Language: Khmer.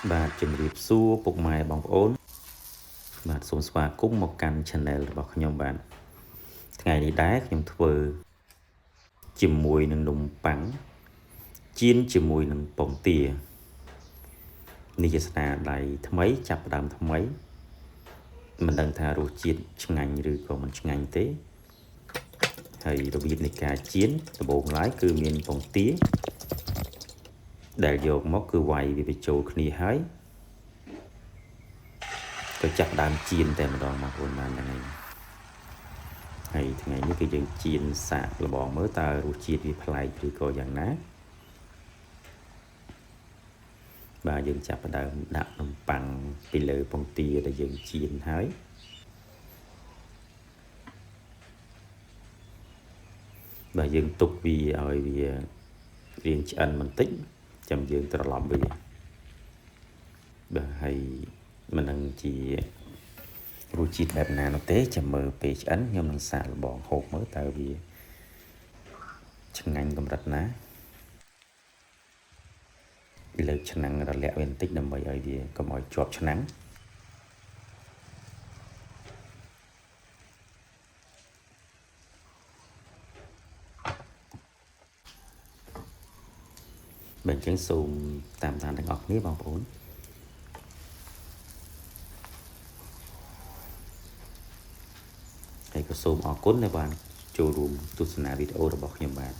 បាទជំរាបសួរពុកម៉ែបងប្អូនបាទសូមស្វាគមន៍មកកាន់ Channel របស់ខ្ញុំបាទថ្ងៃនេះដែរខ្ញុំធ្វើជាមួយនឹងនំប៉័ងចៀនជាមួយនឹងពងទានេះជាស្នាដៃថ្មីចាប់ផ្ដើមថ្មីមិនដឹងថារសជាតិឆ្ងាញ់ឬក៏មិនឆ្ងាញ់ទេហើយរបៀបនៃការចៀនដំបូងឡើយគឺមានពងទាដែលយកមកគឺវាយវាបញ្ចូលគ្នាហើយក៏ចាប់ដើមចៀនតែម្ដងបងប្អូនបានហ្នឹងហើយថ្ងៃនេះគឺយើងចៀនសាកល្បងមើលតើរសជាតិវាប្លែកឬក៏យ៉ាងណាបាទយើងចាប់ដើមដាក់នំប៉័ងពីលើពងទាដែលយើងចៀនហើយបាទយើងទុកវាឲ្យវារៀងឆ្អិនបន្តិចចាំយើងត្រឡប់វាបាទហើយមិនដឹងជារសជាតិបែបណានោះទេចាំមើលពេលឆ្អិនខ្ញុំនឹងសាកល្បងហូបមើលតើវាឆ្ងាញ់កម្រិតណាលើកឆ្នាំងរលាក់វាបន្តិចដើម្បីឲ្យវាកុំឲ្យជាប់ឆ្នាំងបើអញ្ចឹងសូមតាមដានទាំងអស់គ្នាបងប្អូនហើយក៏សូមអរគុណដែលបានចូលរួមទស្សនាវីដេអូរបស់ខ្ញុំបាទ